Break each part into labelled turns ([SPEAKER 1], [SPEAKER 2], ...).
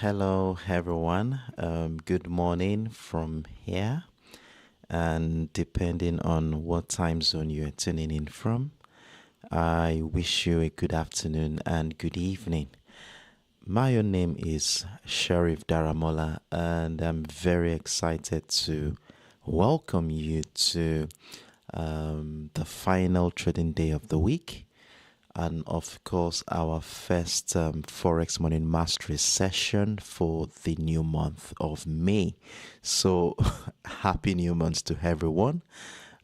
[SPEAKER 1] Hello everyone. Good morning from here, and depending on what time zone you're tuning in from, I wish you a good afternoon and good evening. My own name is Sheriff Daramola, and I'm very excited to welcome you to the final trading day of the week. And of course, our first Forex Morning Mastery session for the new month of May. So, happy new month to everyone.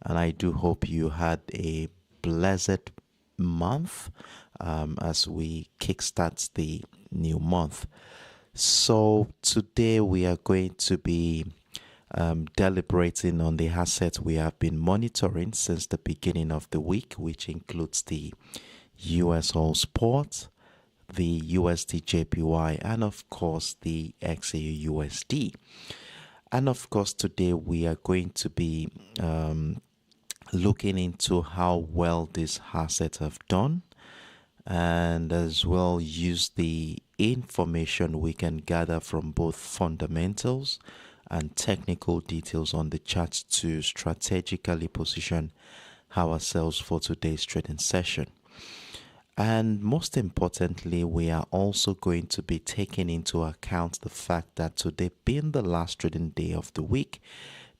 [SPEAKER 1] And I do hope you had a blessed month as we kickstart the new month. So, today we are going to be deliberating on the assets we have been monitoring since the beginning of the week, which includes the USOILSPOT, the USDJPY, and of course the XAUUSD. And of course, today we are going to be looking into how well these assets have done, and as well use the information we can gather from both fundamentals and technical details on the chart to strategically position ourselves for today's trading session. And most importantly, we are also going to be taking into account the fact that today being the last trading day of the week,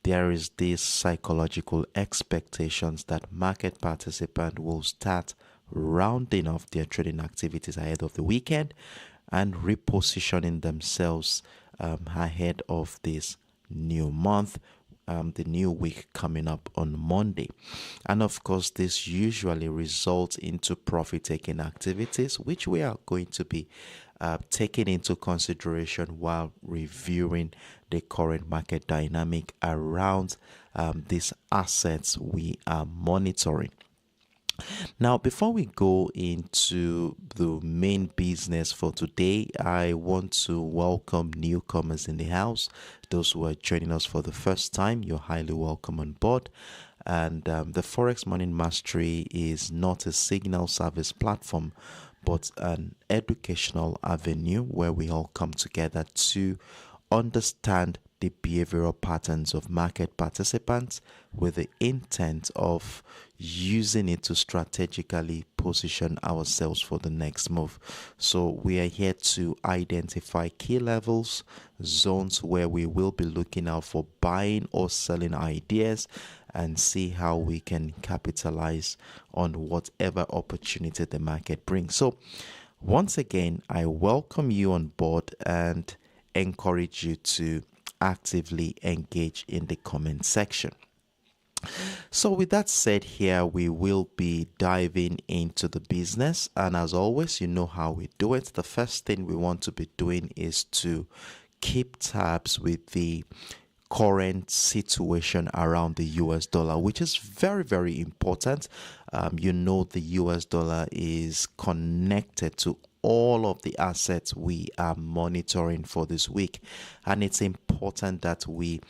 [SPEAKER 1] there is this psychological expectations that market participants will start rounding off their trading activities ahead of the weekend and repositioning themselves ahead of this new month, the new week coming up on Monday. And of course, this usually results into profit-taking activities, which we are going to be taking into consideration while reviewing the current market dynamic around these assets we are monitoring. Now, before we go into the main business for today, I want to welcome newcomers in the house. Those who are joining us for the first time, you're highly welcome on board. And the Forex Morning Mastery is not a signal service platform, but an educational avenue where we all come together to understand the behavioral patterns of market participants with the intent of using it to strategically position ourselves for the next move. So we are here to identify key levels, zones where we will be looking out for buying or selling ideas, and see how we can capitalize on whatever opportunity the market brings. So once again, I welcome you on board and encourage you to actively engage in the comment section. So with that said, here we will be diving into the business, and as always, you know how we do it. The first thing we want to be doing is to keep tabs with the current situation around the US dollar, which is very, very important. You know, the US dollar is connected to all of the assets we are monitoring for this week, and it's important that we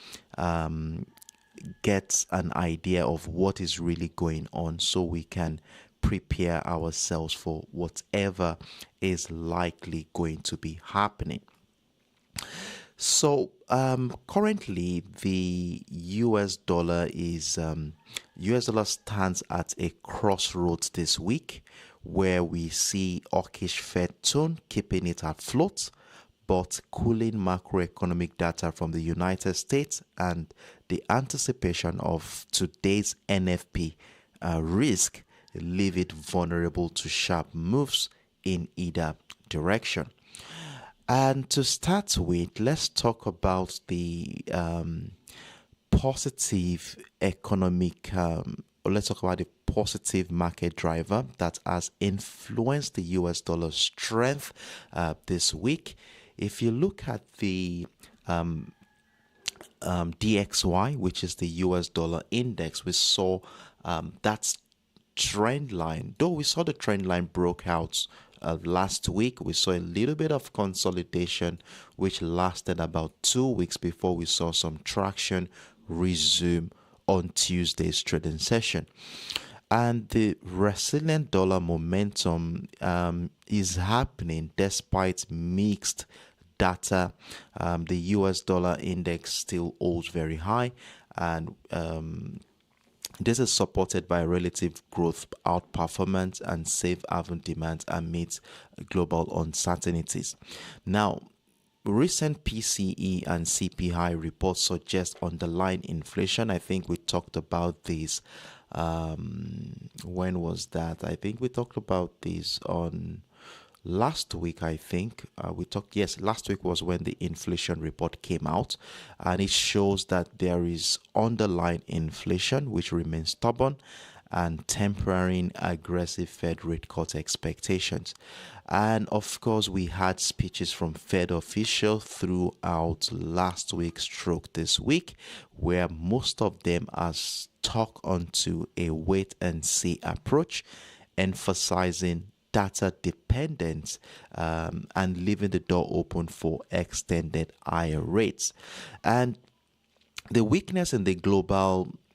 [SPEAKER 1] get an idea of what is really going on so we can prepare ourselves for whatever is likely going to be happening. So currently the US dollar stands at a crossroads this week, where we see hawkish Fed tone keeping it afloat, but cooling macroeconomic data from the United States and the anticipation of today's NFP risk leave it vulnerable to sharp moves in either direction. And to start with, let's talk about the positive economic, let's talk about the positive market driver that has influenced the US dollar strength this week. If you look at the DXY, which is the US dollar index, we saw that trend line, though we saw the trend line broke out last week. We saw a little bit of consolidation, which lasted about 2 weeks before we saw some traction resume on Tuesday's trading session. And the resilient dollar momentum is happening despite mixed data. The US dollar index still holds very high, and this is supported by relative growth outperformance and safe haven demand amidst global uncertainties. Now, recent PCE and CPI reports suggest underlying inflation. I think we talked about this. When was that? I think we talked about this on last week. I think last week was when the inflation report came out, and it shows that there is underlying inflation which remains stubborn and tempering aggressive Fed rate cut expectations. And of course, we had speeches from Fed officials throughout last week's stroke this week, where most of them are stuck onto a wait and see approach, emphasizing data dependence and leaving the door open for extended higher rates. And the weakness in the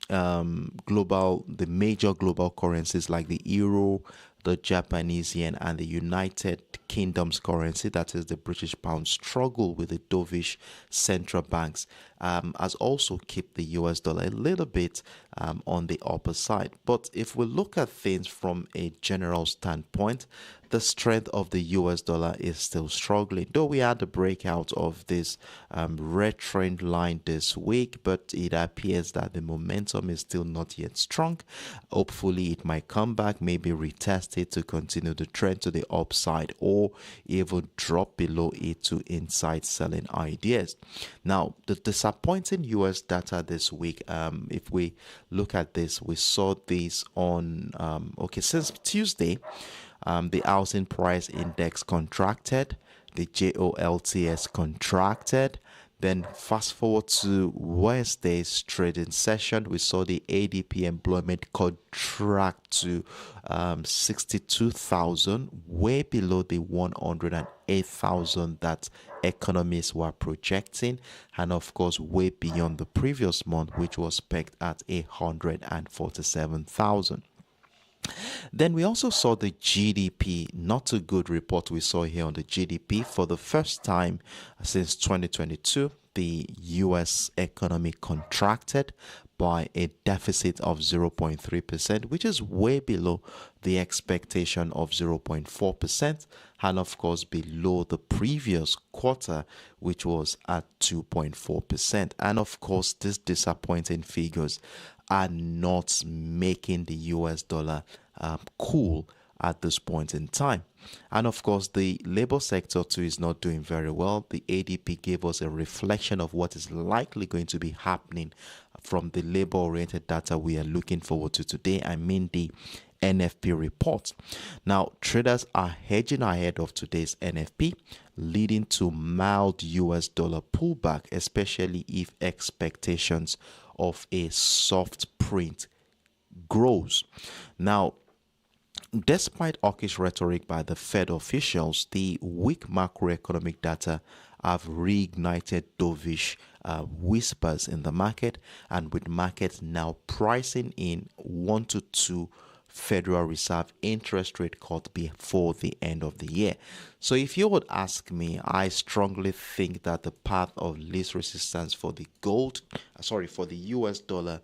[SPEAKER 1] the major global currencies like the euro, the Japanese yen, and the United Kingdom's currency, that is the British pound, struggle with the dovish central banks, has also kept the US dollar a little bit on the upper side. But if we look at things from a general standpoint, the strength of the US dollar is still struggling, though we had the breakout of this red trend line this week, but it appears that the momentum is still not yet strong. Hopefully it might come back, maybe retest it to continue the trend to the upside or even drop below it to inside selling ideas. Now, the disappointing US data this week, if we look at this, we saw this on, since Tuesday, the housing price index contracted, the JOLTS contracted. Then fast forward to Wednesday's trading session, we saw the ADP employment contract to 62,000, way below the 108,000 that economists were projecting, and of course way beyond the previous month, which was pegged at 147,000. Then we also saw the GDP, not a good report we saw here on the GDP. For the first time since 2022, the US economy contracted by a deficit of 0.3%, which is way below the expectation of 0.4%, and of course below the previous quarter, which was at 2.4%. And of course, these disappointing figures are not making the US dollar cool at this point in time. And of course, the labor sector too is not doing very well. The ADP gave us a reflection of what is likely going to be happening from the labor-oriented data we are looking forward to today. I mean the NFP report. Now, traders are hedging ahead of today's NFP, leading to mild US dollar pullback, especially if expectations of a soft print grows. Now, despite hawkish rhetoric by the Fed officials, the weak macroeconomic data have reignited dovish whispers in the market, and with markets now pricing in 1 to 2 Federal Reserve interest rate cut before the end of the year. So if you would ask me, I strongly think that the path of least resistance for the for the US dollar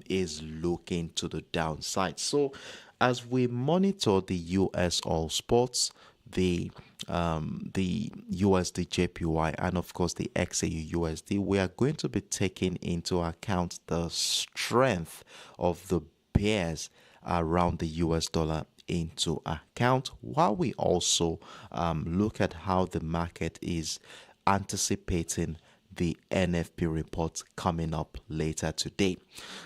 [SPEAKER 1] is looking to the downside. So as we monitor the US oil spots, the USDJPY, and of course the XAUUSD, we are going to be taking into account the strength of the pairs around the US dollar into account, while we also look at how the market is anticipating the NFP report coming up later today.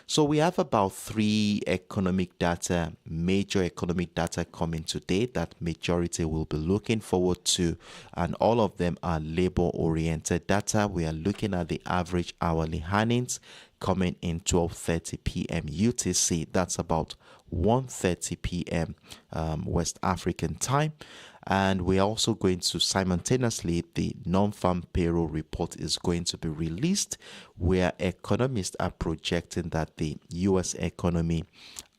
[SPEAKER 1] So we have about 3 major economic data coming today that majority will be looking forward to, and all of them are labor-oriented data. We are looking at the average hourly earnings coming in 12:30 p.m. UTC. That's about 1:30 p.m. West African time. And we're also going to simultaneously, the non-farm payroll report is going to be released, where economists are projecting that the US economy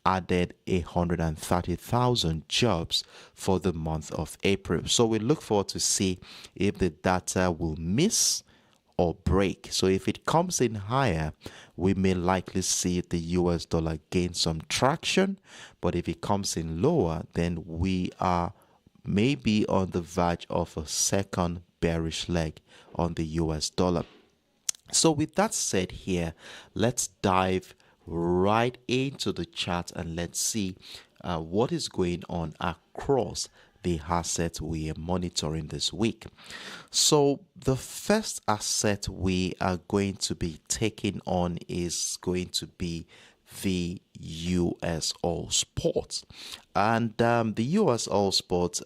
[SPEAKER 1] added 130,000 jobs for the month of April. So we look forward to see if the data will miss or break. So if it comes in higher, we may likely see the US dollar gain some traction. But if it comes in lower, then we are maybe on the verge of a second bearish leg on the US dollar. So with that said here, let's dive right into the chart and let's see what is going on across the assets we are monitoring this week. So the first asset we are going to be taking on is going to be the US oil spot. And the US oil spot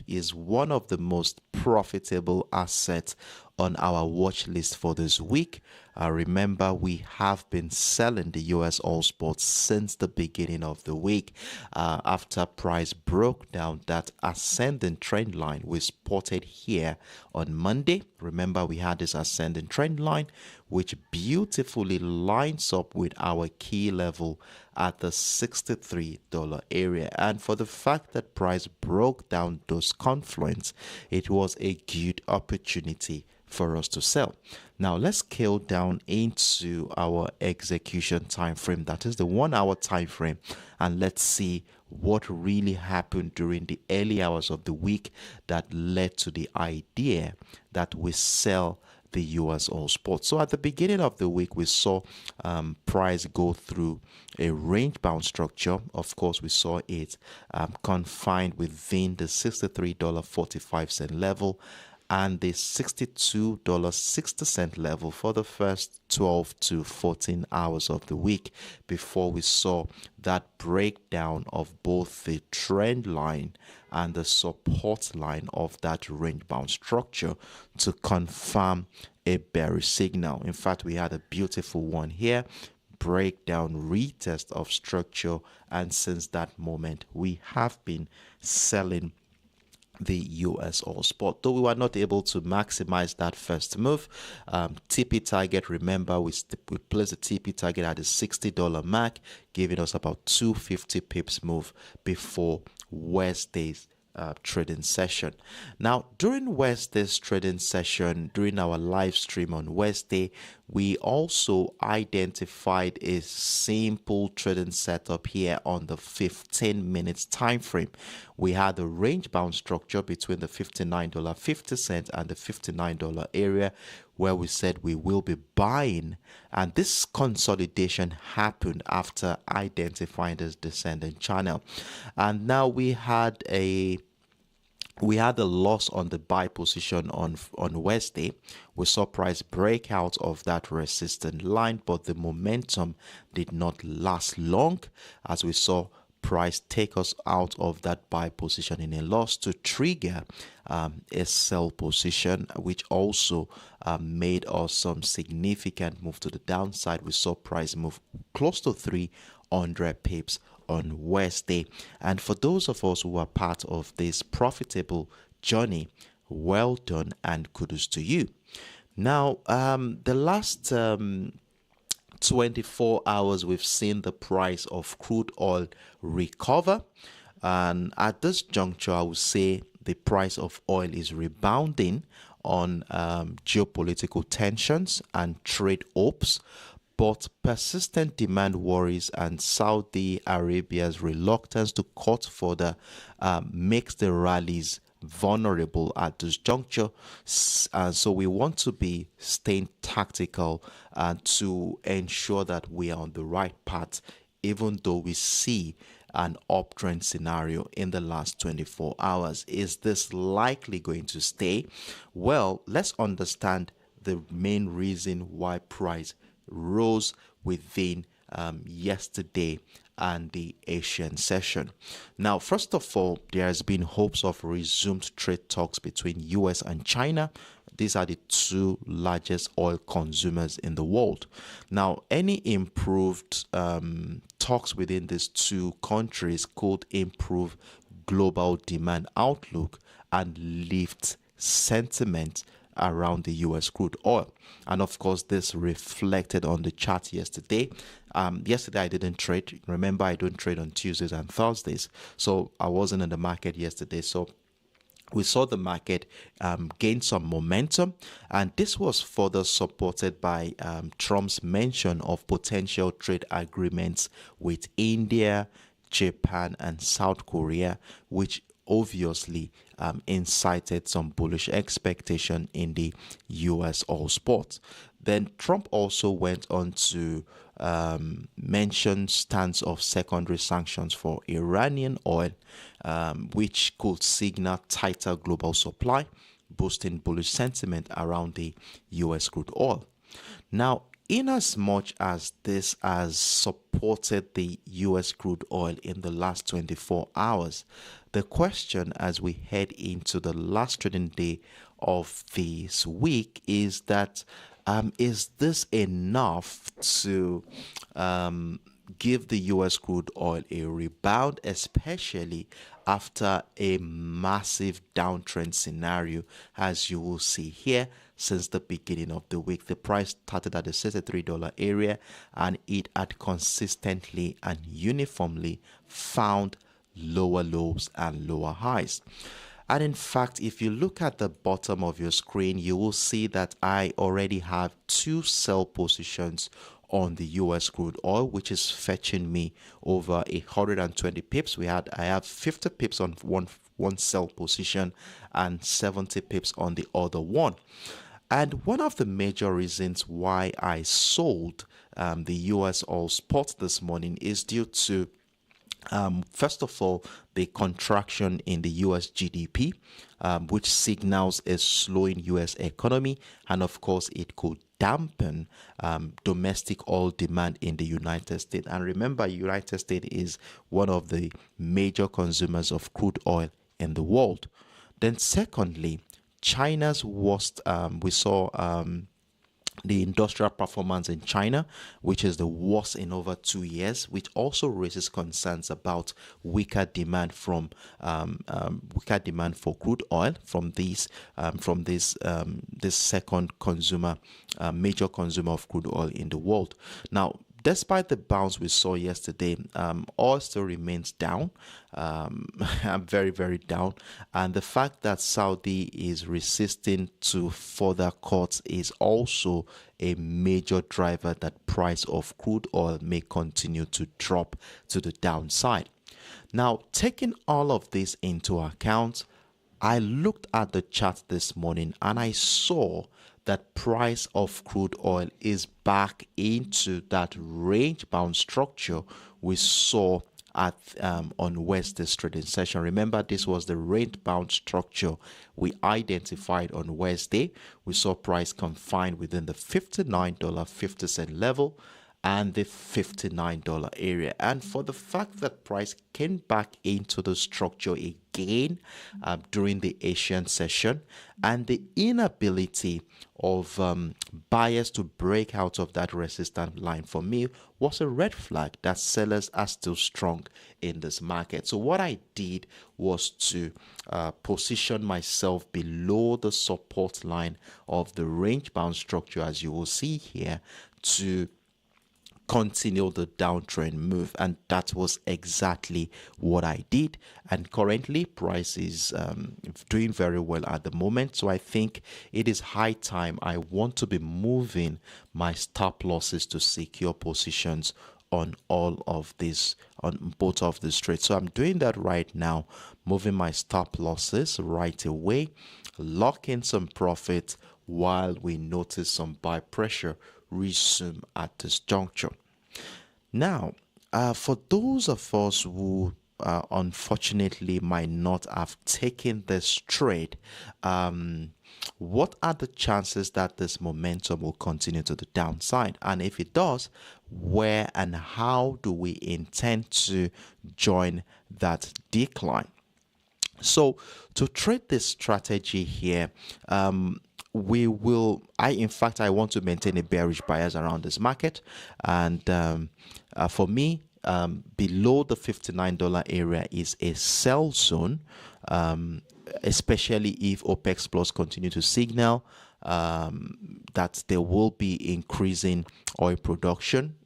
[SPEAKER 1] is one of the most profitable assets on our watch list for this week. Remember, we have been selling the US oil spot since the beginning of the week. After price broke down that ascending trend line we spotted here on Monday. Remember, we had this ascending trend line which beautifully lines up with our key level at the $63 area. And for the fact that price broke down those confluence, it was a good opportunity for us to sell. Now let's scale down into our execution time frame, that is the 1 hour time frame, and let's see what really happened during the early hours of the week that led to the idea that we sell the US All Spot. So at the beginning of the week, we saw price go through a range bound structure. Of course, we saw it confined within the $63.45 level and the $62.60 level for the first 12 to 14 hours of the week before we saw that breakdown of both the trend line and the support line of that range bound structure to confirm a bearish signal. In fact, we had a beautiful one here, breakdown, retest of structure, and since that moment we have been selling the US All Spot, though we were not able to maximize that first move. TP target, remember, we placed the TP target at the $60 mark, giving us about 250 pips move before Wednesday's trading session. Now, during Wednesday's trading session, during our live stream on Wednesday, we also identified a simple trading setup here on the 15 minutes time frame. We had a range bound structure between the $59.50 and the $59 area where we said we will be buying, and this consolidation happened after identifying this descending channel. And now we had a loss on the buy position on Wednesday. We saw price break out of that resistance line, but the momentum did not last long as we saw price take us out of that buy position in a loss to trigger a sell position, which also made us some significant move to the downside. We saw price move close to 300 pips on Wednesday. And for those of us who are part of this profitable journey, well done and kudos to you. Now, the last 24 hours, we've seen the price of crude oil recover. And at this juncture, I would say the price of oil is rebounding on geopolitical tensions and trade hopes. But persistent demand worries and Saudi Arabia's reluctance to cut further makes the rallies vulnerable at this juncture. So we want to be staying tactical to ensure that we are on the right path, even though we see an uptrend scenario in the last 24 hours. Is this likely going to stay? Well, let's understand the main reason why price rose within yesterday and the Asian session. Now, first of all, there has been hopes of resumed trade talks between US and China. These are the two largest oil consumers in the world. Now, any improved talks within these two countries could improve global demand outlook and lift sentiment around the US crude oil. And of course, this reflected on the chart yesterday. Yesterday, I didn't trade. Remember, I don't trade on Tuesdays and Thursdays. So I wasn't in the market yesterday. So we saw the market gain some momentum, and this was further supported by Trump's mention of potential trade agreements with India, Japan, and South Korea, which obviously incited some bullish expectation in the US All Spot. Then Trump also went on to mention stance of secondary sanctions for Iranian oil, which could signal tighter global supply, boosting bullish sentiment around the US crude oil. Now, in as much as this has supported the US crude oil in the last 24 hours, the question as we head into the last trading day of this week is that is this enough to give the US crude oil a rebound, especially after a massive downtrend scenario, as you will see here. Since the beginning of the week, the price started at the $63 area, and it had consistently and uniformly found lower lows and lower highs. And in fact, if you look at the bottom of your screen, you will see that I already have two sell positions on the US crude oil, which is fetching me over 120 pips. I have 50 pips on one sell position and 70 pips on the other one. And one of the major reasons why I sold the US All Spot this morning is due to first of all, the contraction in the US GDP, which signals a slowing US economy, and of course, it could dampen domestic oil demand in the United States. And remember, United States is one of the major consumers of crude oil in the world. Then, secondly, China's worst. We saw the industrial performance in China, which is the worst in over 2 years, which also raises concerns about weaker demand from weaker demand for crude oil from this second consumer, major consumer of crude oil in the world. Now, despite the bounce we saw yesterday, oil still remains down, very, very down. And the fact that Saudi is resisting to further cuts is also a major driver that price of crude oil may continue to drop to the downside. Now, taking all of this into account, I looked at the chart this morning and I saw that price of crude oil is back into that range bound structure we saw at on Wednesday's trading session. Remember, this was the range bound structure we identified on Wednesday. We saw price confined within the $59.50 level and the $59 area. And for the fact that price came back into the structure again during the Asian session, and the inability of buyers to break out of that resistance line, for me, was a red flag that sellers are still strong in this market. So what I did was to position myself below the support line of the range bound structure, as you will see here, to continue the downtrend move, and that was exactly what I did. And currently price is doing very well at the moment, so I think it is high time I want to be moving my stop losses to secure positions on all of this, on both of these trades. So I'm doing that right now, moving my stop losses right away, lock in some profit while we notice some buy pressure resume at this juncture. Now, for those of us who unfortunately might not have taken this trade, what are the chances that this momentum will continue to the downside? And if it does, where and how do we intend to join that decline? So to trade this strategy here, I want to maintain a bearish bias around this market, and for me, below the $59 area is a sell zone, especially if OPEC Plus continue to signal that there will be increasing oil production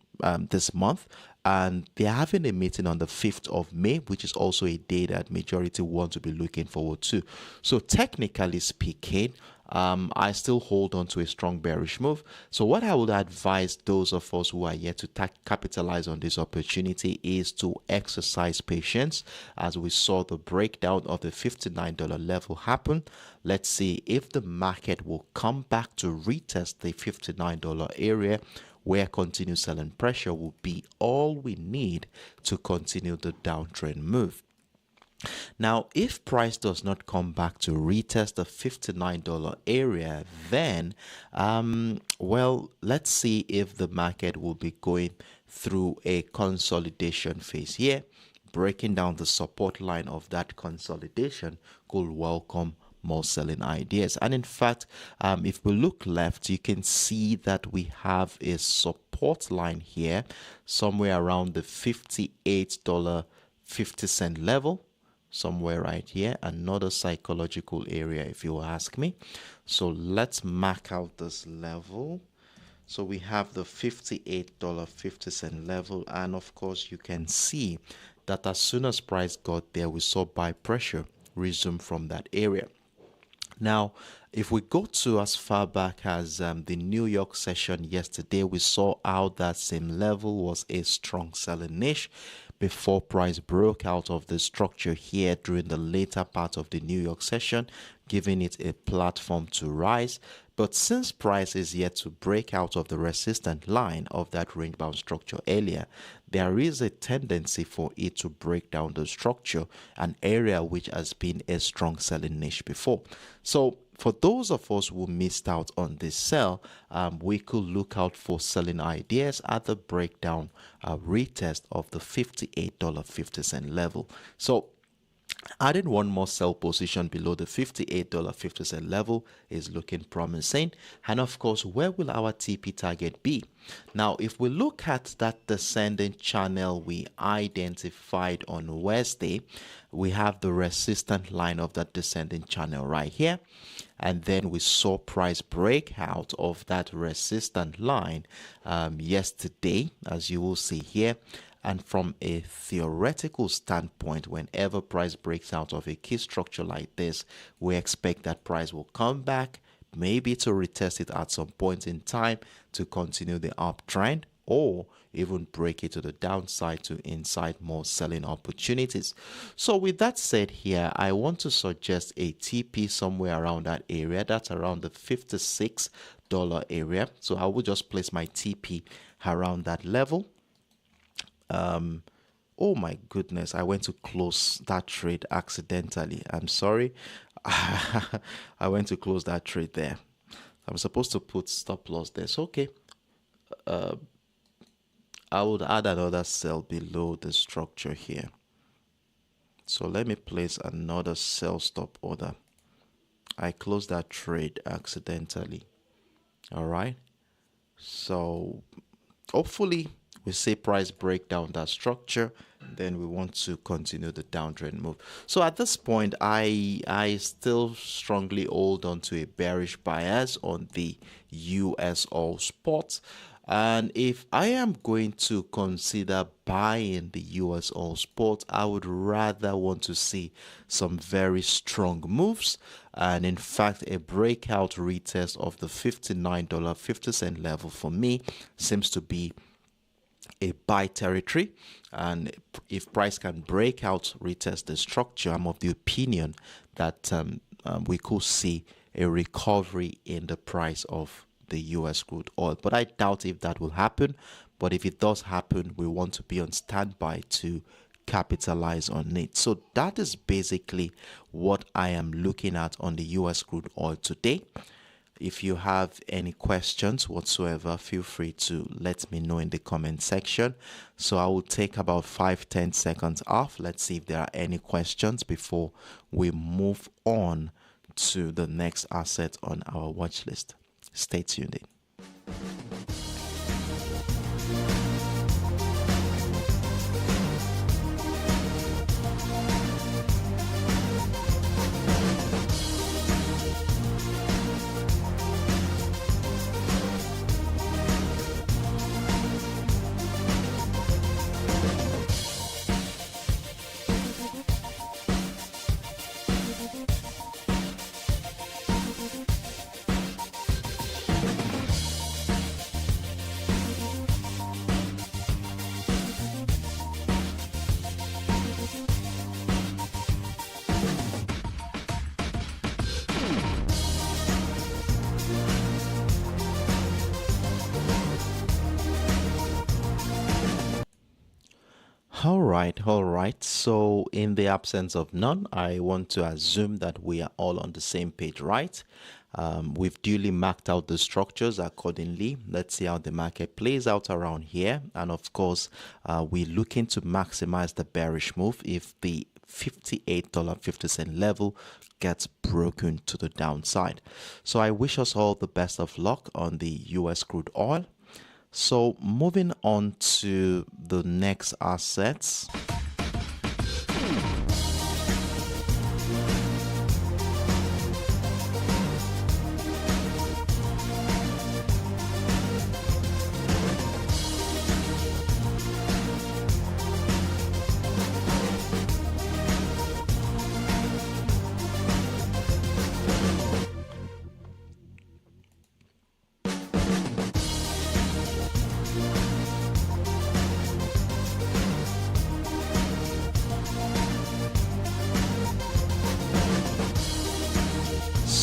[SPEAKER 1] this month. And they're having a meeting on the 5th of May, which is also a day that majority want to be looking forward to. So technically speaking, I still hold on to a strong bearish move. So what I would advise those of us who are yet to capitalize on this opportunity is to exercise patience, as we saw the breakdown of the $59 level happen. Let's see if the market will come back to retest the $59 area, where continued selling pressure will be all we need to continue the downtrend move. Now, if price does not come back to retest the $59 area, then, well, let's see if the market will be going through a consolidation phase here. Breaking down the support line of that consolidation could welcome more selling ideas. And in fact, if we look left, you can see that we have a support line here somewhere around the $58.50 level, somewhere right here. Another psychological area, if you ask me. So let's mark out this level. So we have the $58.50 level, and of course you can see that as soon as price got there, we saw buy pressure resume from that area. Now, if we go to as far back as the New York session yesterday, we saw how that same level was a strong selling niche. before price broke out of the structure here during the later part of the New York session, giving it a platform to rise. But since price is yet to break out of the resistance line of that range bound structure earlier, there is a tendency for it to break down the structure, an area which has been a strong selling niche before. So for those of us who missed out on this sell, we could look out for selling ideas at the breakdown retest of the $58.50 level. So adding one more sell position below the $58.50 level is looking promising. And of course, where will our TP target be? Now, if we look at that descending channel we identified on Wednesday, we have the resistance line of that descending channel right here. And then we saw price break out of that resistance line yesterday, as you will see here. And from a theoretical standpoint, whenever price breaks out of a key structure like this, we expect that price will come back, maybe to retest it at some point in time to continue the uptrend, or even break it to the downside to incite more selling opportunities. So with that said here, I want to suggest a TP somewhere around that area. That's around the $56 area. So I will just place my TP around that level. Oh my goodness, I went to close that trade accidentally. I'm sorry. I went to close that trade there. I'm supposed to put stop loss there. So okay. I would add another sell below the structure here. So let me place another sell stop order. I closed that trade accidentally. All right. So hopefully we see price break down that structure, then we want to continue the downtrend move. So at this point, I still strongly hold on to a bearish bias on the USOILSPOT. And if I am going to consider buying the USOILSPOT, I would rather want to see some very strong moves. And in fact, a breakout retest of the $59.50 level for me seems to be a buy territory. And if price can break out, retest the structure, I'm of the opinion that we could see a recovery in the price of the US crude oil. But I doubt if that will happen. But if it does happen, we want to be on standby to capitalize on it. So that is basically what I am looking at on the US crude oil today. If you have any questions whatsoever, feel free to let me know in the comment section. So I will take about 5-10 seconds off. Let's see if there are any questions before we move on to the next asset on our watch list. Stay tuned in. All right. So in the absence of none, I want to assume that we are all on the same page, right? We've duly marked out the structures accordingly. Let's see how the market plays out around here. And of course, we're looking to maximize the bearish move if the $58.50 level gets broken to the downside. So I wish us all the best of luck on the US crude oil. So moving on to the next assets.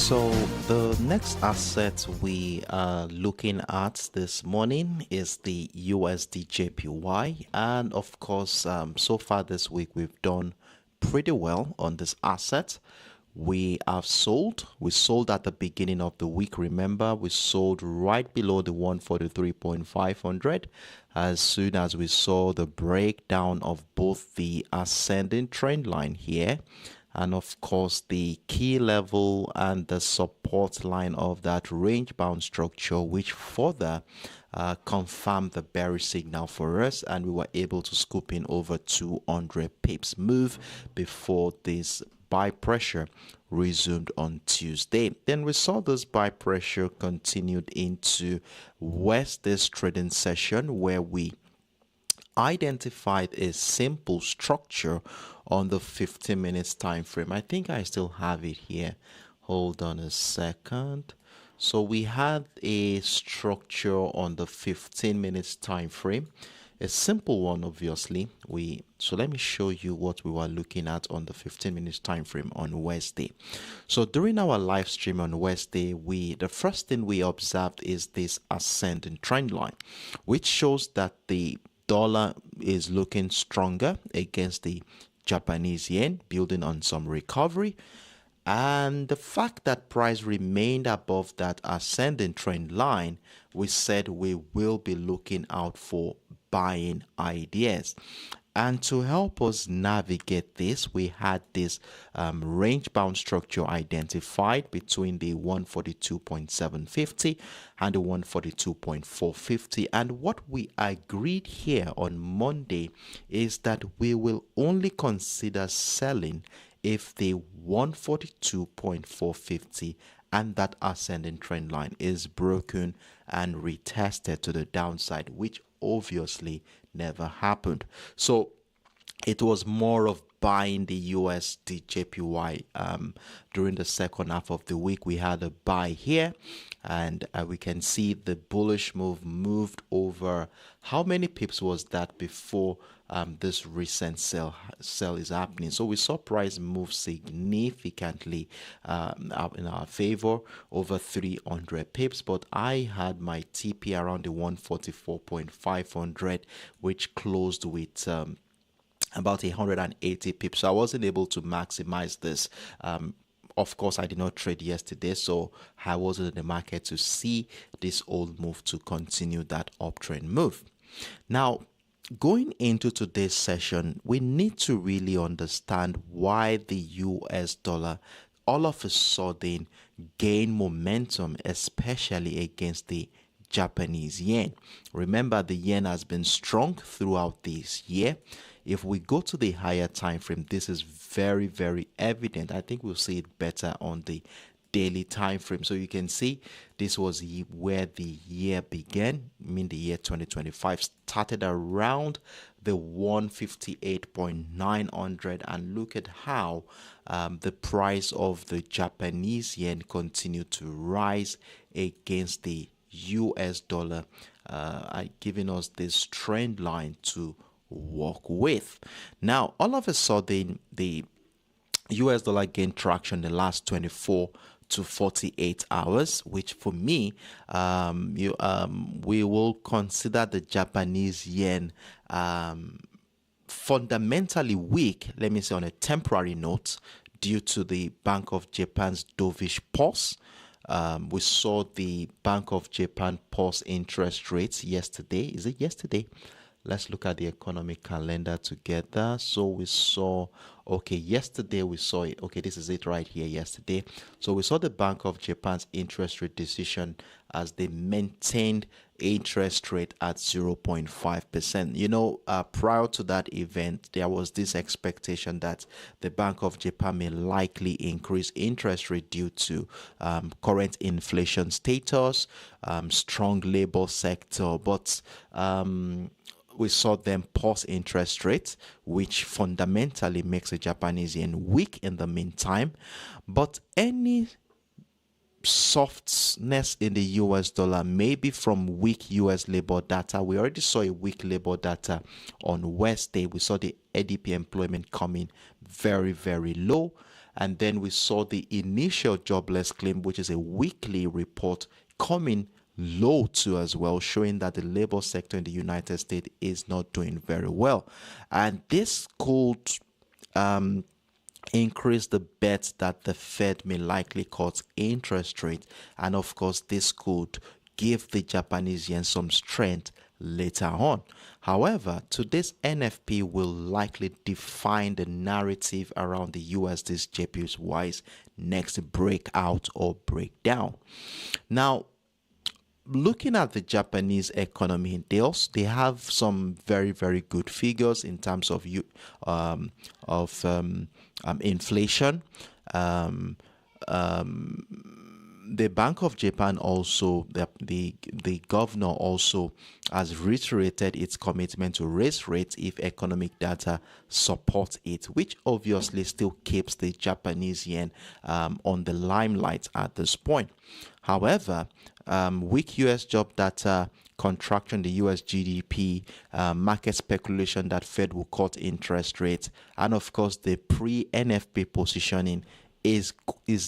[SPEAKER 1] So the next asset we are looking at this morning is the USDJPY, and of course, so far this week we've done pretty well on this asset. We sold at the beginning of the week. Remember, we sold right below the 143.500 as soon as we saw the breakdown of both the ascending trend line here and of course the key level and the support line of that range bound structure, which further confirmed the bearish signal for us, and we were able to scoop in over 200 pips move before this buy pressure resumed on Tuesday. Then we saw this buy pressure continued into Wednesday's trading session, where we identified a simple structure on the 15 minutes time frame. I think I still have it here. Hold on a second. So we had a structure on the 15 minutes time frame, a simple one, obviously. So let me show you what we were looking at on the 15 minutes time frame on Wednesday. So during our live stream on Wednesday, the first thing we observed is this ascending trend line, which shows that the dollar is looking stronger against the Japanese yen, building on some recovery. And the fact that price remained above that ascending trend line, we said we will be looking out for buying ideas. And to help us navigate this, we had this range bound structure identified between the 142.750 and the 142.450. And what we agreed here on Monday is that we will only consider selling if the 142.450 and that ascending trend line is broken and retested to the downside, which obviously never happened. So it was more of buying the USDJPY. During the second half of the week, we had a buy here, and we can see the bullish move moved over. How many pips was that before this recent sell is happening? So we saw price move significantly in our favor, over 300 pips, but I had my TP around the 144.500, which closed with about 180 pips. So I wasn't able to maximize this. Of course, I did not trade yesterday, so I wasn't in the market to see this old move to continue that uptrend move. Now, going into today's session, we need to really understand why the US dollar all of a sudden gained momentum, especially against the Japanese yen. Remember, the yen has been strong throughout this year. If we go to the higher time frame, this is very, very evident. I think we'll see it better on the daily time frame. So you can see this was where the year began. I mean, the year 2025 started around the 158.900, and look at how the price of the Japanese yen continued to rise against the US dollar, giving us this trend line to work with. Now, all of a sudden, the US dollar gained traction in the last 24 to 48 hours, which for me, we will consider the Japanese yen fundamentally weak, let me say on a temporary note, due to the Bank of Japan's dovish pause. We saw the Bank of Japan pause interest rates yesterday. Is it yesterday? Let's look at the economic calendar together. So we saw, okay, yesterday we saw it. Okay, this is it right here yesterday. So we saw the Bank of Japan's interest rate decision as they maintained interest rate at 0.5%. You know, prior to that event, there was this expectation that the Bank of Japan may likely increase interest rate due to current inflation status, strong labor sector, but we saw them pause interest rates, which fundamentally makes the Japanese yen weak in the meantime. But any softness in the US dollar may be from weak US labor data. We already saw a weak labor data on Wednesday. We saw the ADP employment coming very, very low. and then we saw the initial jobless claim, which is a weekly report, coming low too as well, showing that the labor sector in the United States is not doing very well. And this could increase the bet that the Fed may likely cut interest rate, and of course this could give the Japanese yen some strength later on. However, today's NFP will likely define the narrative around the USDJPY's next breakout or breakdown. Now, looking at the Japanese economy, they have some very good figures in terms of inflation. The Bank of Japan also, the governor also has reiterated its commitment to raise rates if economic data support it, which obviously still keeps the Japanese yen on the limelight at this point. However, weak US job data, contraction in the US GDP, market speculation that Fed will cut interest rates, and of course the pre-NFP positioning is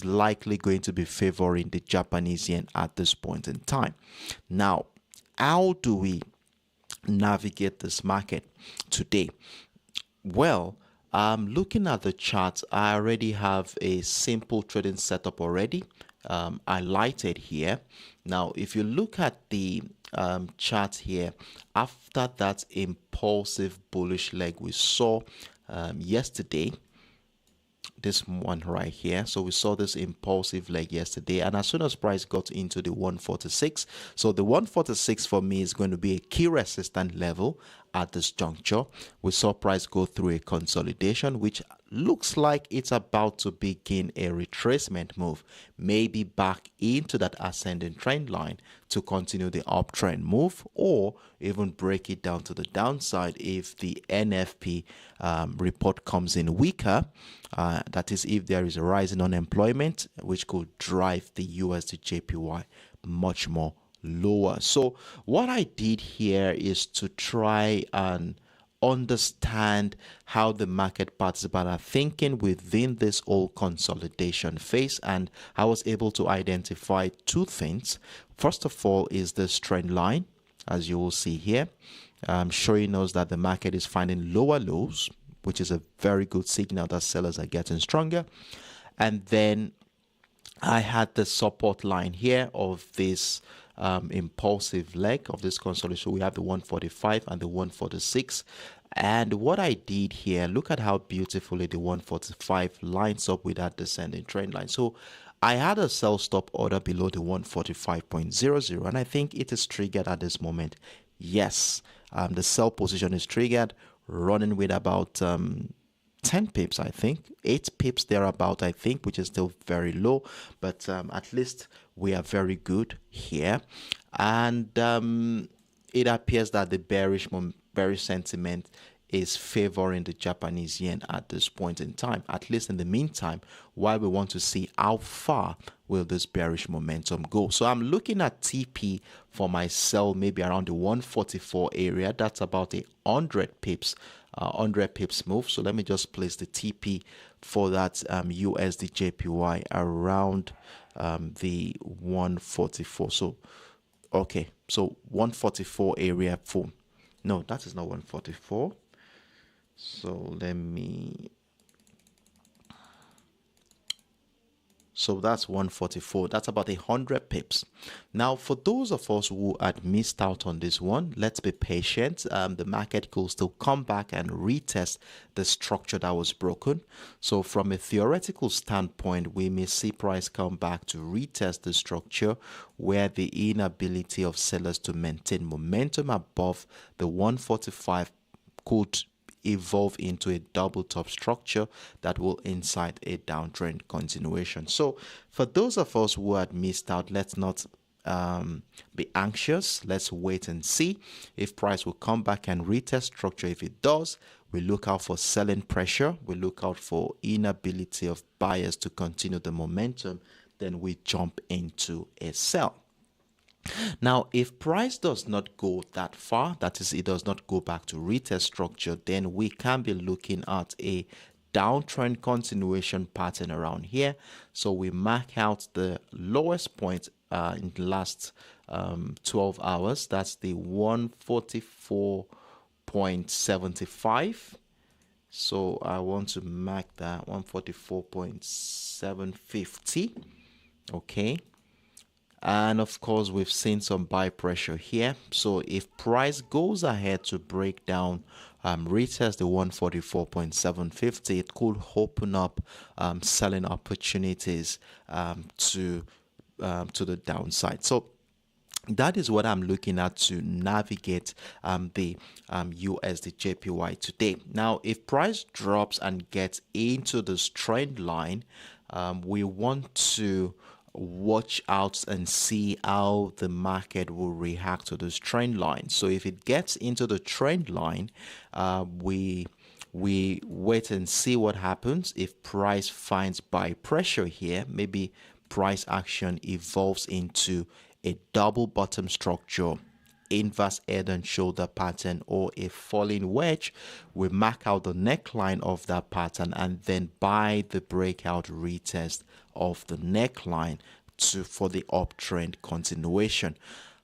[SPEAKER 1] likely going to be favoring the Japanese yen at this point in time. Now, how do we navigate this market today? Well, looking at the chart, I already have a simple trading setup already highlighted here. Now, if you look at the chart here, after that impulsive bullish leg we saw yesterday, this one right here, so we saw this impulsive leg yesterday, and as soon as price got into the 146, so the 146 for me is going to be a key resistance level at this juncture. We saw price go through a consolidation, which looks like it's about to begin a retracement move, maybe back into that ascending trend line to continue the uptrend move, or even break it down to the downside if the NFP report comes in weaker. That is, if there is a rise in unemployment, which could drive the USDJPY much more lower. So what I did here is to try and understand how the market participants are thinking within this whole consolidation phase, and I was able to identify two things. First of all is this trend line, as you will see here, showing us that the market is finding lower lows, which is a very good signal that sellers are getting stronger. And then I had the support line here of this impulsive leg of this consolidation. So we have the 145 and the 146. And what I did here, look at how beautifully the 145 lines up with that descending trend line. So I had a sell stop order below the 145.00, and I think it is triggered at this moment. Yes, the sell position is triggered, running with about 10 pips, I think, 8 pips thereabout, I think, which is still very low, but at least we are very good here. And it appears that the bearish sentiment is favoring the Japanese yen at this point in time, at least in the meantime, while we want to see how far will this bearish momentum go. So I'm looking at TP for my sell maybe around the 144 area. That's about a 100 pips. 100 pips move. So let me just place the TP for that USDJPY around the 144. So okay, so 144 area for, no, that is not 144. So let me, so that's 144. That's about 100 pips. Now, for those of us who had missed out on this one, let's be patient. The market could still come back and retest the structure that was broken. So from a theoretical standpoint, we may see price come back to retest the structure where the inability of sellers to maintain momentum above the 145 could evolve into a double top structure that will incite a downtrend continuation. So for those of us who had missed out, let's not be anxious. Let's wait and see if price will come back and retest structure. If it does, we look out for selling pressure, we look out for inability of buyers to continue the momentum, then we jump into a sell. Now, if price does not go that far, that is, it does not go back to retest structure, then we can be looking at a downtrend continuation pattern around here. So we mark out the lowest point in the last 12 hours. That's the 144.75. So I want to mark that 144.750. Okay. And of course, we've seen some buy pressure here. So if price goes ahead to break down, retest the 144.750, it could open up selling opportunities to the downside. So that is what I'm looking at to navigate the USDJPY today. Now, if price drops and gets into this trend line, we want to watch out and see how the market will react to this trend line. So if it gets into the trend line, we wait and see what happens. If price finds buy pressure here, maybe price action evolves into a double bottom structure, inverse head and shoulder pattern, or a falling wedge, we mark out the neckline of that pattern and then buy the breakout retest of the neckline for the uptrend continuation.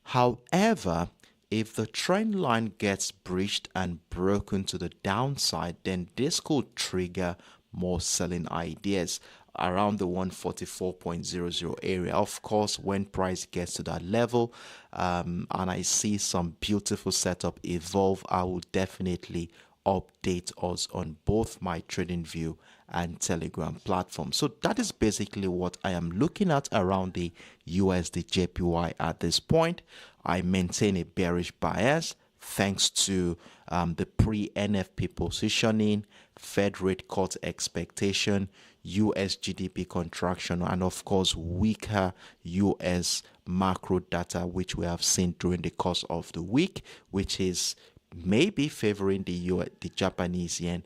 [SPEAKER 1] However, if the trend line gets breached and broken to the downside, then this could trigger more selling ideas around the 144.00 area. Of course, when price gets to that level and I see some beautiful setup evolve, I will definitely update us on both my TradingView and Telegram platform. So that is basically what I am looking at around the USDJPY at this point. I maintain a bearish bias thanks to the pre-NFP positioning, Fed rate cut expectation, US GDP contraction, and of course weaker US macro data, which we have seen during the course of the week, which is maybe favoring the Japanese yen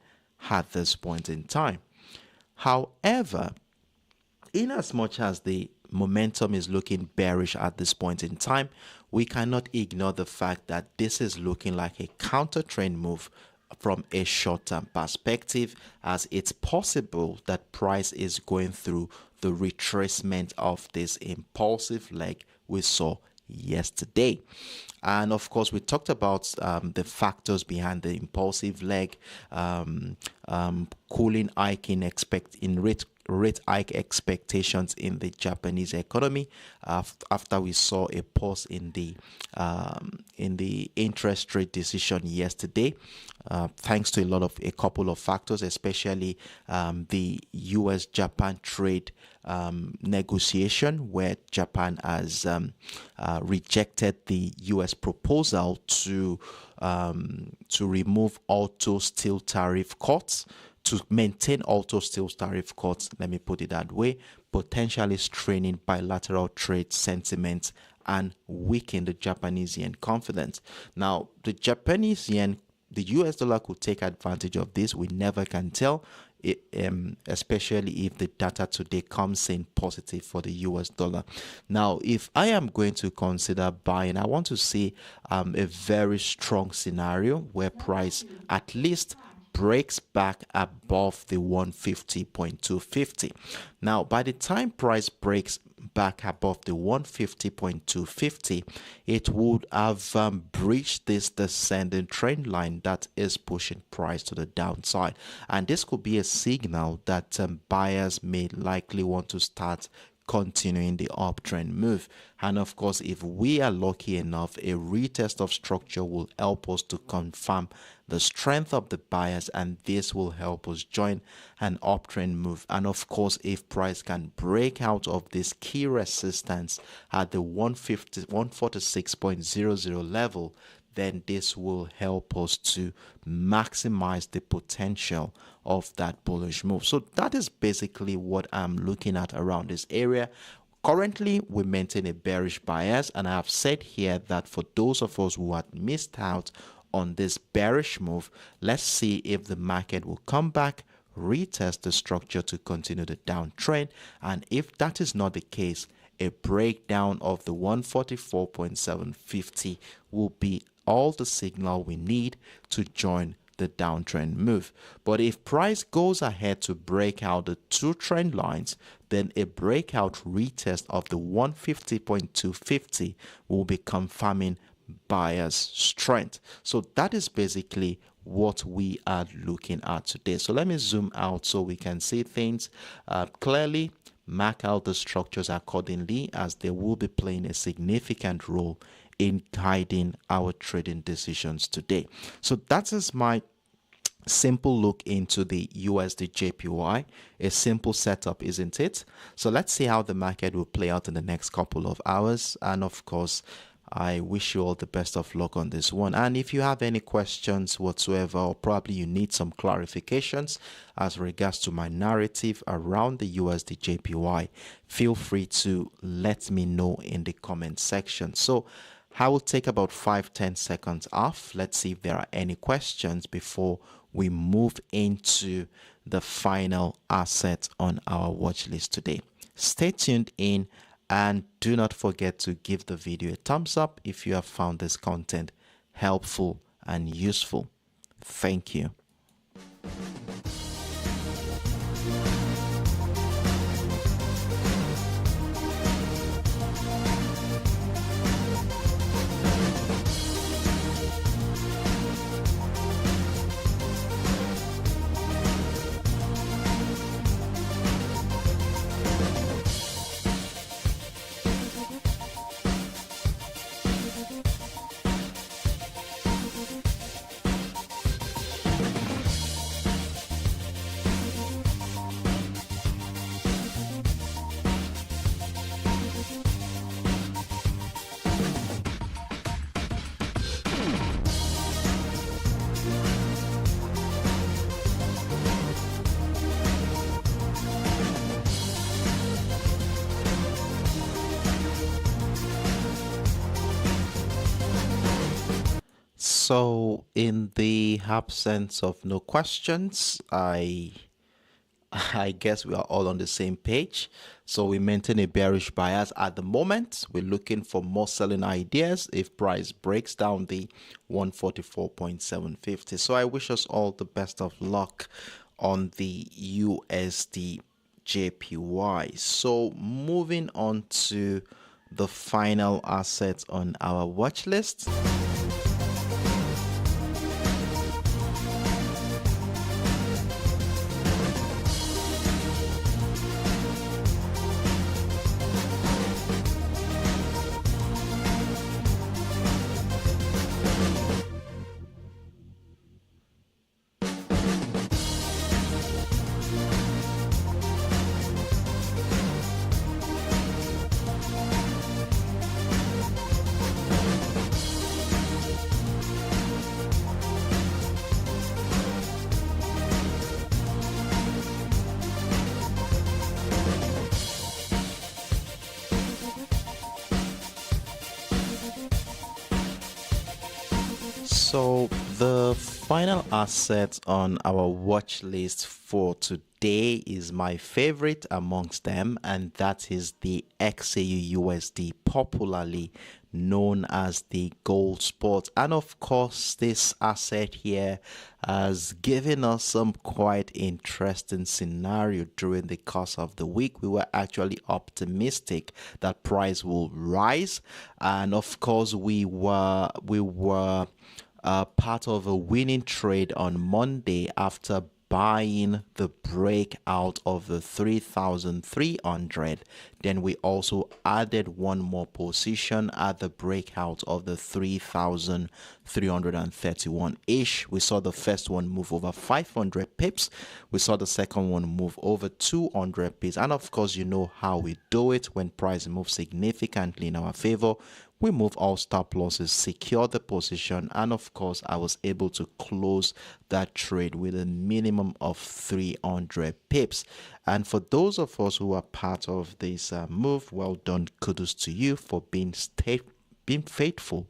[SPEAKER 1] at this point in time. However, in as much as the momentum is looking bearish at this point in time, we cannot ignore the fact that this is looking like a counter trend move from a short-term perspective, as it's possible that price is going through the retracement of this impulsive leg we saw yesterday. And of course, we talked about the factors behind the impulsive leg, cooling hike in rate hike expectations in the Japanese economy after we saw a pause in the interest rate decision yesterday, thanks to a couple of factors, especially the US-Japan trade negotiation, where Japan has rejected the US proposal to remove auto steel tariff cuts, to maintain auto steel tariff cuts, let me put it that way, potentially straining bilateral trade sentiment and weaken the Japanese yen confidence. Now, the Japanese yen, the US dollar could take advantage of this. We never can tell, especially if the data today comes in positive for the US dollar. Now, if I am going to consider buying, I want to see a very strong scenario where price at least breaks back above the 150.250. Now, by the time price breaks back above the 150.250, it would have breached this descending trend line that is pushing price to the downside, and this could be a signal that buyers may likely want to start continuing the uptrend move. And of course, if we are lucky enough, a retest of structure will help us to confirm the strength of the buyers, and this will help us join an uptrend move. And of course, if price can break out of this key resistance at the 146.00 level, then this will help us to maximize the potential of that bullish move. So that is basically what I'm looking at around this area. Currently, we maintain a bearish bias, and I have said here that for those of us who had missed out on this bearish move, let's see if the market will come back, retest the structure to continue the downtrend, and if that is not the case, a breakdown of the 144.750 will be all the signal we need to join the downtrend move. But if price goes ahead to break out the two trend lines, then a breakout retest of the 150.250 will be confirming buyer's strength. So that is basically what we are looking at today. So let me zoom out so we can see things clearly. Mark out the structures accordingly, as they will be playing a significant role in guiding our trading decisions today. So that is my simple look into the USDJPY. A simple setup, isn't it? So let's see how the market will play out in the next couple of hours. And of course, I wish you all the best of luck on this one. And if you have any questions whatsoever, or probably you need some clarifications as regards to my narrative around the USDJPY, feel free to let me know in the comment section. So I will take about 5-10 seconds off. Let's see if there are any questions before we move into the final asset on our watch list today. Stay tuned in, and do not forget to give the video a thumbs up if you have found this content helpful and useful. Thank you. So in the absence of no questions, I guess we are all on the same page. So we maintain a bearish bias at the moment. We're looking for more selling ideas if price breaks down the 144.750. So I wish us all the best of luck on the USDJPY. So moving on to the final asset on our watch list. So the final asset on our watch list for today is my favorite amongst them, and that is the XAUUSD, popularly known as the gold spot. And of course, this asset here has given us some quite interesting scenario during the course of the week. We were actually optimistic that price will rise, and of course we were part of a winning trade on Monday after buying the breakout of the 3,300. Then we also added one more position at the breakout of the 3,331-ish. We saw the first one move over 500 pips. We saw the second one move over 200 pips. And of course, you know how we do it. When price moves significantly in our favor, we move all stop losses, secure the position, and of course I was able to close that trade with a minimum of 300 pips. And for those of us who are part of this move, well done, kudos to you for being faithful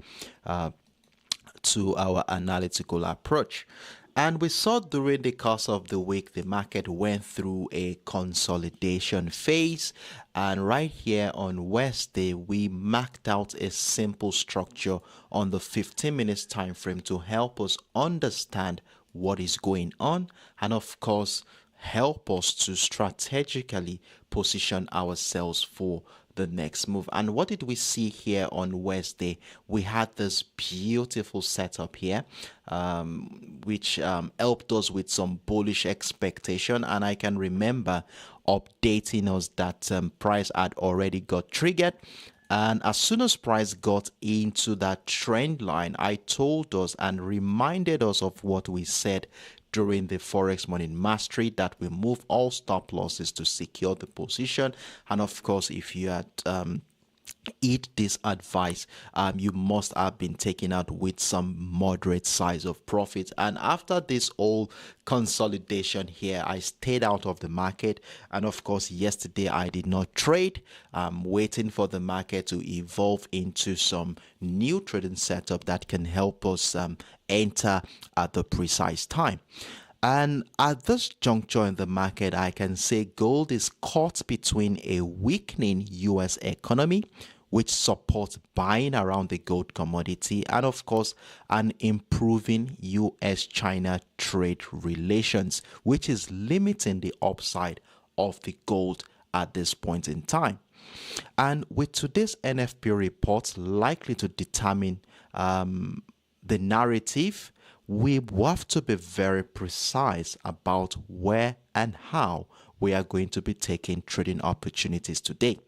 [SPEAKER 1] to our analytical approach. And we saw during the course of the week, the market went through a consolidation phase. And right here on Wednesday, we marked out a simple structure on the 15 minutes time frame to help us understand what is going on, and of course help us to strategically position ourselves for the next move. And what did we see here on Wednesday? We had this beautiful setup here, which helped us with some bullish expectation. And I can remember updating us that price had already got triggered. And as soon as price got into that trend line, I told us and reminded us of what we said during the Forex Morning Mastery, that we move all stop losses to secure the position. And of course, if you had eat this advice, you must have been taken out with some moderate size of profit. And after this whole consolidation here, I stayed out of the market. And of course, yesterday I did not trade. I'm waiting for the market to evolve into some new trading setup that can help us enter at the precise time. And at this juncture in the market, I can say gold is caught between a weakening US economy, which supports buying around the gold commodity, and of course, an improving US-China trade relations, which is limiting the upside of the gold at this point in time. And with today's NFP report likely to determine the narrative, we have to be very precise about where and how we are going to be taking trading opportunities today.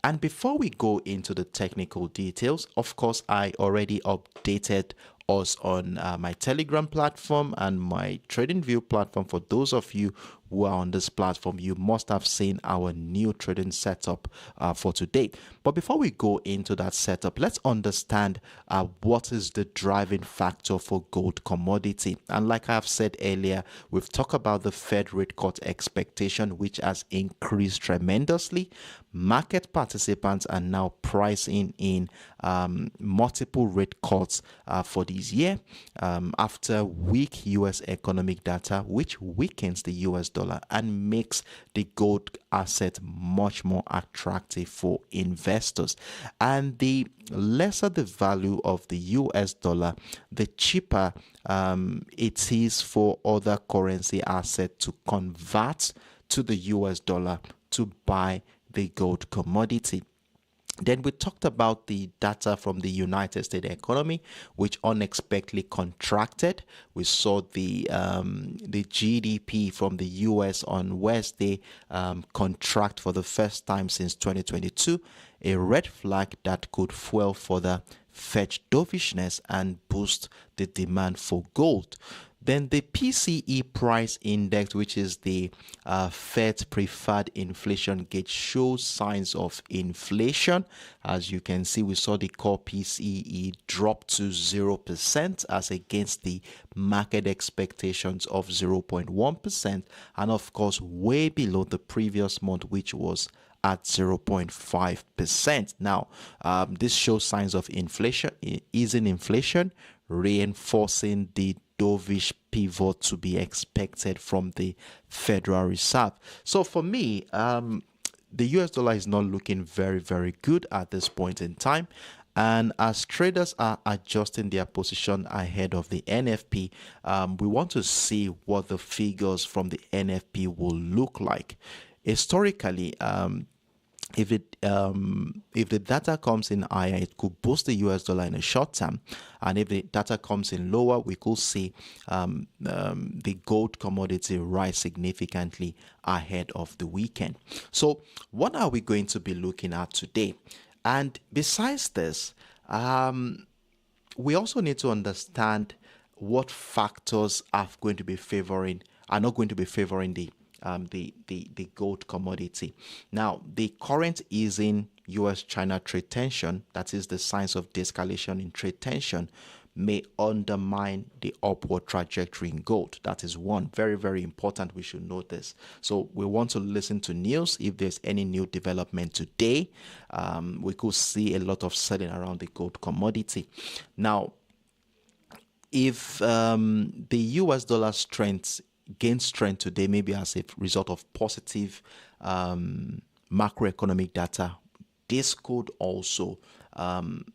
[SPEAKER 1] And before we go into the technical details, of course, I already updated us on my Telegram platform and my TradingView platform. For those of you who are on this platform, you must have seen our new trading setup for today. But before we go into that setup, let's understand what is the driving factor for gold commodity. And like I've said earlier, we've talked about the Fed rate cut expectation, which has increased tremendously. Market participants are now pricing in multiple rate cuts for this year after weak US economic data, which weakens the US dollar and makes the gold asset much more attractive for investors. And the lesser the value of the US dollar, the cheaper it is for other currency assets to convert to the US dollar to buy the gold commodity. Then we talked about the data from the United States economy, which unexpectedly contracted. We saw the GDP from the US on Wednesday contract for the first time since 2022, a red flag that could fuel further Fed dovishness and boost the demand for gold. Then the PCE price index, which is the Fed's preferred inflation gauge, shows signs of inflation. As you can see, we saw the core PCE drop to 0% as against the market expectations of 0.1%, and of course way below the previous month, which was at 0.5%. Now, this shows signs of inflation, easing inflation, reinforcing the dovish pivot to be expected from the Federal Reserve. So for me, the US dollar is not looking very, very good at this point in time. And as traders are adjusting their position ahead of the NFP, we want to see what the figures from the NFP will look like. Historically, if the data comes in higher, it could boost the US dollar in a short term, and if the data comes in lower, we could see the gold commodity rise significantly ahead of the weekend. So what are we going to be looking at today? And besides this, we also need to understand what factors are not going to be favoring the gold commodity. Now, the current easing US-China trade tension, that is the signs of de-escalation in trade tension, may undermine the upward trajectory in gold. That is one. Very, very important. We should note this. So we want to listen to news. If there's any new development today, we could see a lot of selling around the gold commodity. Now, if the US dollar strength gain strength today, maybe as a result of positive macroeconomic data, this could also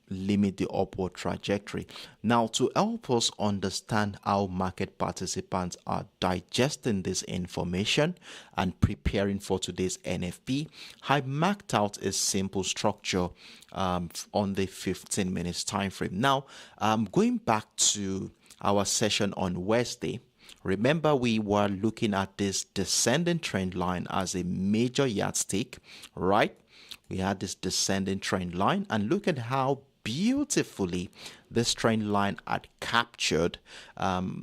[SPEAKER 1] limit the upward trajectory. Now, to help us understand how market participants are digesting this information and preparing for today's NFP, I marked out a simple structure on the 15 minutes time frame. Now, going back to our session on Wednesday, remember we were looking at this descending trend line as a major yardstick, right? We had this descending trend line, and look at how beautifully this trend line had captured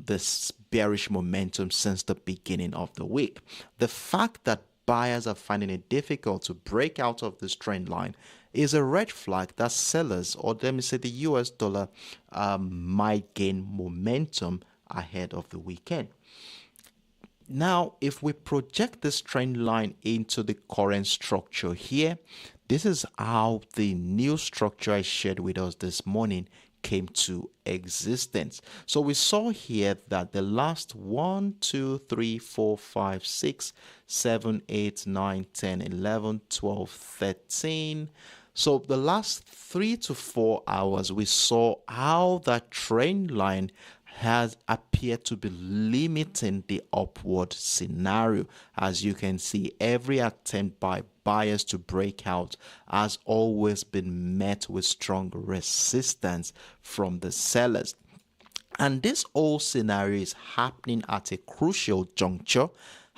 [SPEAKER 1] this bearish momentum since the beginning of the week. The fact that buyers are finding it difficult to break out of this trend line is a red flag that sellers, or let me say the US dollar, might gain momentum ahead of the weekend. Now, if we project this trend line into the current structure here, this is how the new structure I shared with us this morning came to existence. So we saw here that the last 1, 2, 3, 4, 5, 6, 7, 8, 9, 10, 11, 12, 13. So the last 3 to 4 hours, we saw how that trend line has appeared to be limiting the upward scenario. As you can see, every attempt by buyers to break out has always been met with strong resistance from the sellers. And this whole scenario is happening at a crucial juncture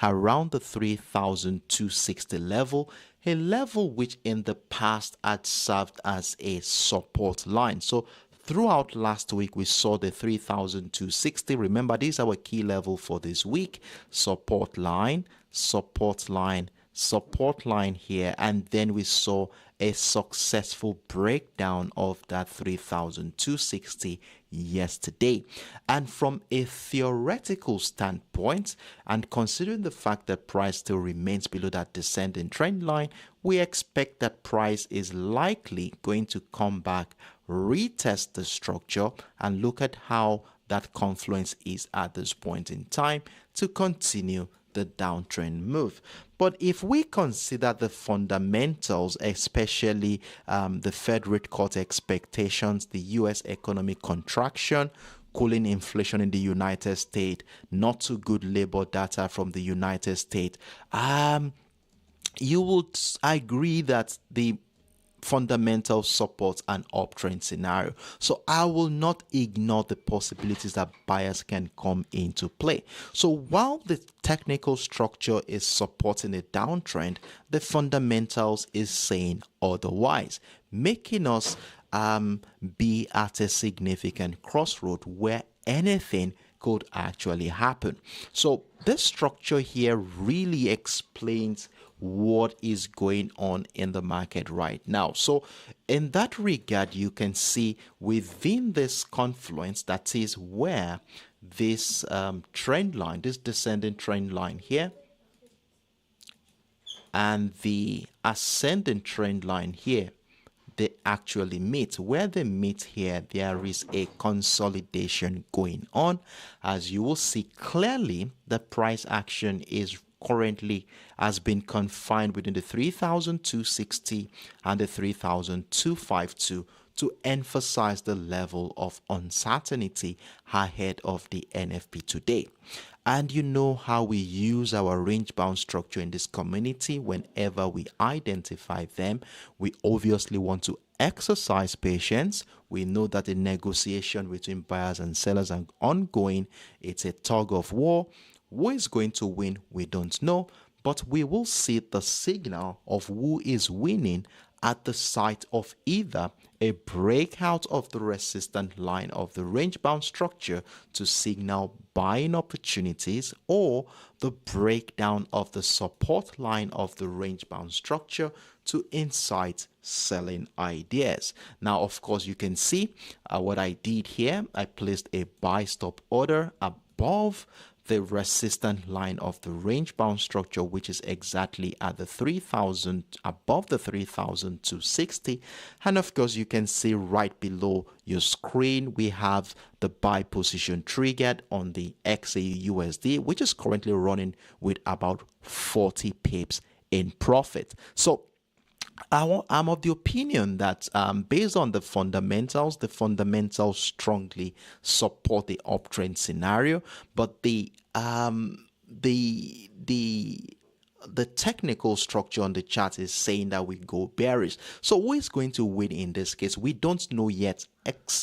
[SPEAKER 1] around the 3,260 level, a level which in the past had served as a support line. So throughout last week, we saw the 3,260. Remember, this is our key level for this week. Support line, support line, support line here. And then we saw a successful breakdown of that 3,260 yesterday. And from a theoretical standpoint, and considering the fact that price still remains below that descending trend line, we expect that price is likely going to come back, retest the structure, and look at how that confluence is at this point in time to continue the downtrend move. But if we consider the fundamentals, especially the Fed rate cut expectations, the US economic contraction, cooling inflation in the United States, not too good labor data from the United States, you would agree that the fundamental supports an uptrend scenario. So I will not ignore the possibilities that buyers can come into play. So while the technical structure is supporting a downtrend, the fundamentals is saying otherwise, making us be at a significant crossroad where anything could actually happen. So this structure here really explains what is going on in the market right now. So in that regard, you can see within this confluence, that is where this trend line, this descending trend line here, and the ascending trend line here, they actually meet. Where they meet here, there is a consolidation going on. As you will see clearly, the price action is currently has been confined within the 3,260 and the 3,252 to emphasize the level of uncertainty ahead of the NFP today. And you know how we use our range-bound structure in this community. Whenever we identify them, we obviously want to exercise patience. We know that the negotiation between buyers and sellers are ongoing. It's a tug of war. Who is going to win? We don't know, but we will see the signal of who is winning at the sight of either a breakout of the resistance line of the range-bound structure to signal buying opportunities, or the breakdown of the support line of the range-bound structure to incite selling ideas. Now, of course, you can see what I did here. I placed a buy stop order above the resistance line of the range bound structure, which is exactly at the 3,000, above the 3,260. And of course, you can see right below your screen, we have the buy position triggered on the XAUUSD, which is currently running with about 40 pips in profit. So I'm of the opinion that based on the fundamentals strongly support the uptrend scenario, but the technical structure on the chart is saying that we go bearish. So who is going to win in this case? We don't know yet,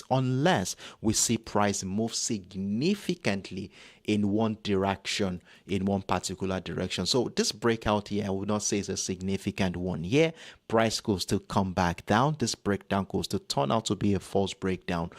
[SPEAKER 1] unless we see price move significantly in one direction, in one particular direction. So this breakout here, I would not say is a significant one here. Price could still come back down. This breakdown could still turn out to be a false breakdown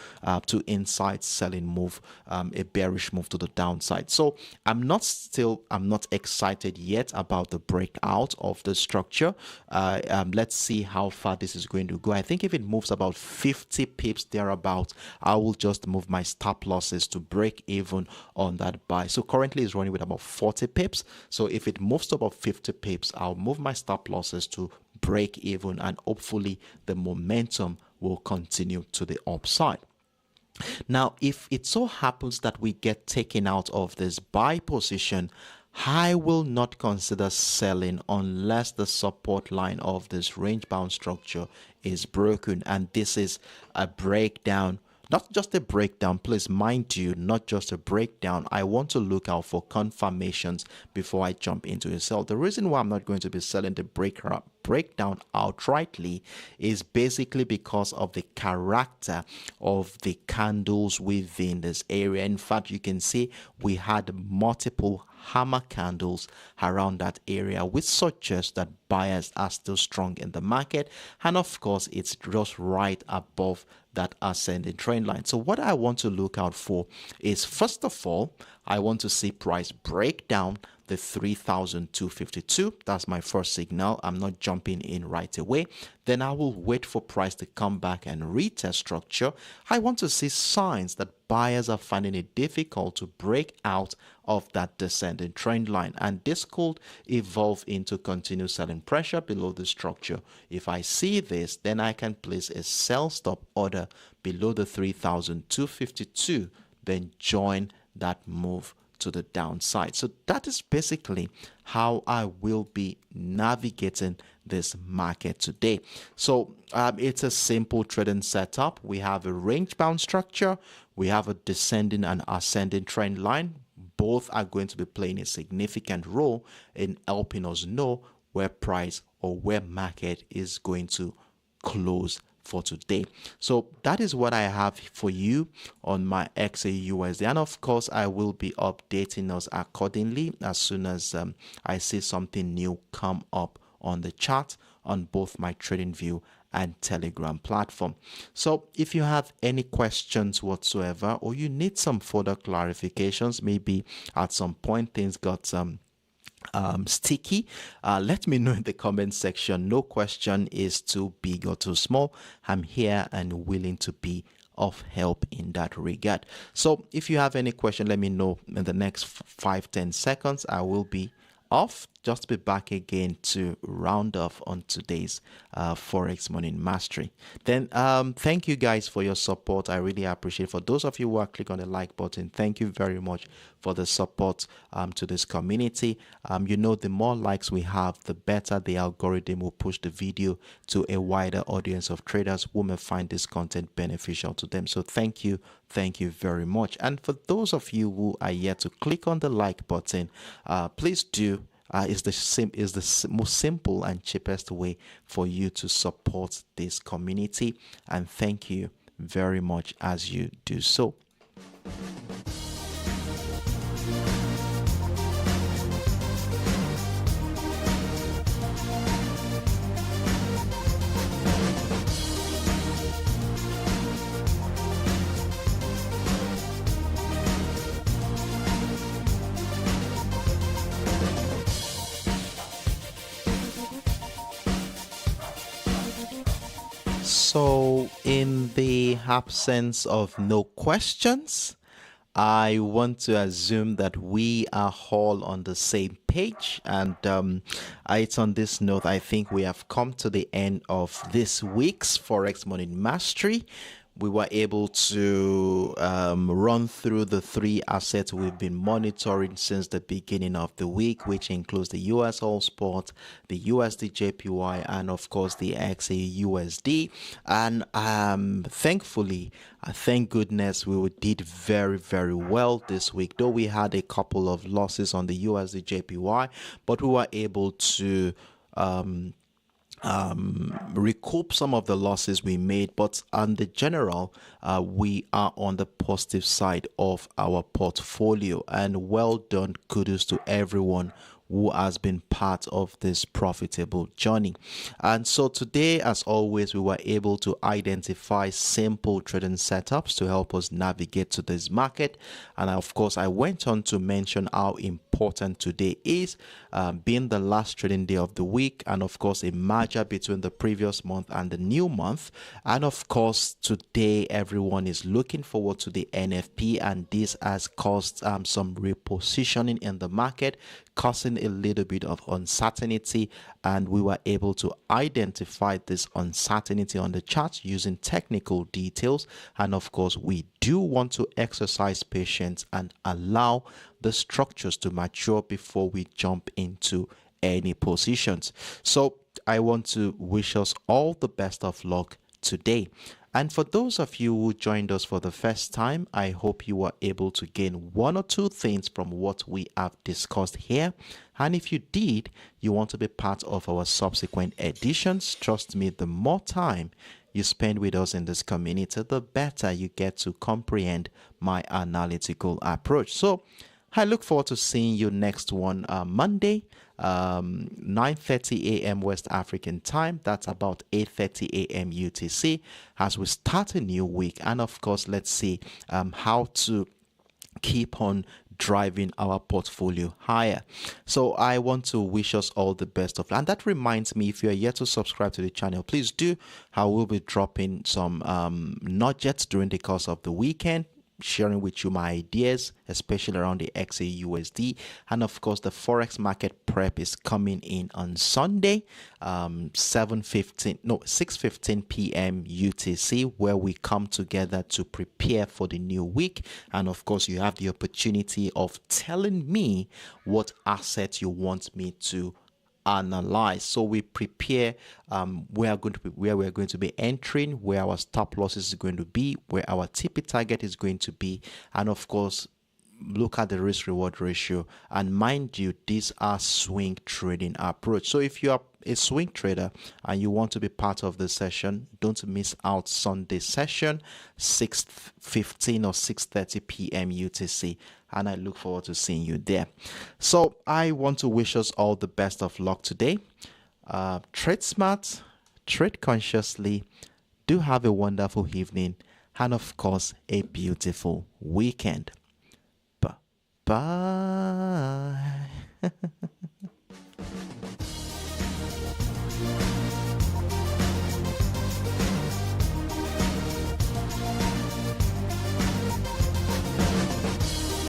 [SPEAKER 1] to inside selling move, a bearish move to the downside. So I'm not excited yet about the breakout of the structure. Let's see how far this is going to go. I think if it moves about 50 pips thereabout, I will just move my stop losses to break even on that buy. So currently it's running with about 40 pips. So if it moves to about 50 pips, I'll move my stop losses to break even, and hopefully the momentum will continue to the upside. Now, if it so happens that we get taken out of this buy position, I will not consider selling unless the support line of this range bound structure is broken, and this is a breakdown. Not just a breakdown, please mind you, not just a breakdown. I want to look out for confirmations before I jump into a sell. The reason why I'm not going to be selling the breakdown outrightly is basically because of the character of the candles within this area. In fact, you can see we had multiple hammer candles around that area, which suggests that buyers are still strong in the market, and of course it's just right above that ascending trend line. So what I want to look out for is, first of all, I want to see price break down the 3,252. That's my first signal. I'm not jumping in right away. Then I will wait for price to come back and retest structure. I want to see signs that buyers are finding it difficult to break out of that descending trend line, and this could evolve into continued selling pressure below the structure. If I see this, then I can place a sell stop order below the 3,252, then join that move to the downside. So that is basically how I will be navigating this market today. So it's a simple trading setup. We have a range bound structure, we have a descending and ascending trend line. Both are going to be playing a significant role in helping us know where price or where market is going to close for today. So that is what I have for you on my XAUUSD, and of course I will be updating us accordingly as soon as I see something new come up on the chart on both my TradingView and Telegram platform. So if you have any questions whatsoever, or you need some further clarifications, maybe at some point things got sticky, let me know in the comment section. No question is too big or too small. I'm here and willing to be of help in that regard. So if you have any question, let me know in the next 5-10 seconds. I will be off, just be back again to round off on today's Forex Morning Mastery. Then thank you guys for your support. I really appreciate it. For those of you who are clicking on the like button, thank you very much for the support to this community. You know, the more likes we have, the better the algorithm will push the video to a wider audience of traders who may find this content beneficial to them. So thank you very much. And for those of you who are yet to click on the like button, please do. Is the most simple and cheapest way for you to support this community, and thank you very much as you do so. So in the absence of no questions, I want to assume that we are all on the same page, and it's on this note I think we have come to the end of this week's Forex Morning Mastery. we were able to run through the three assets we've been monitoring since the beginning of the week, which includes the USOILSPOT, the USDJPY, and of course the XAUUSD. And thankfully, thank goodness, we did very, very well this week. Though we had a couple of losses on the USDJPY, but we were able to recoup some of the losses we made, but on the general, we are on the positive side of our portfolio. And well done, kudos to everyone who has been part of this profitable journey. And so today, as always, we were able to identify simple trading setups to help us navigate to this market. And of course, I went on to mention how important today is, being the last trading day of the week, and of course a merger between the previous month and the new month. And of course today everyone is looking forward to the NFP, and this has caused some repositioning in the market, causing a little bit of uncertainty, and we were able to identify this uncertainty on the chart using technical details. And of course we do want to exercise patience and allow the structures to mature before we jump into any positions. So I want to wish us all the best of luck today. And for those of you who joined us for the first time, I hope you were able to gain one or two things from what we have discussed here. And if you did, you want to be part of our subsequent editions, trust me, the more time you spend with us in this community, the better you get to comprehend my analytical approach. So I look forward to seeing you next one Monday, 9:30 a.m. West African time. That's about 8:30 a.m. UTC, as we start a new week. And of course, let's see how to keep on driving our portfolio higher. So I want to wish us all the best of luck. And that reminds me, if you are yet to subscribe to the channel, please do. I will be dropping some nuggets during the course of the weekend, sharing with you my ideas, especially around the XAUUSD. And of course, the Forex market prep is coming in on Sunday, 6:15 p.m. UTC, where we come together to prepare for the new week. And of course, you have the opportunity of telling me what assets you want me to analyze. So we prepare where we're going to be entering, where our stop losses is going to be, where our TP target is going to be, and of course look at the risk reward ratio. And mind you, these are swing trading approach. So if you are a swing trader and you want to be part of the session, don't miss out Sunday session, 6:15 or 6:30 p.m. UTC, and I look forward to seeing you there. So I want to wish us all the best of luck today. Trade smart, trade consciously, do have a wonderful evening, and of course a beautiful weekend. Bye.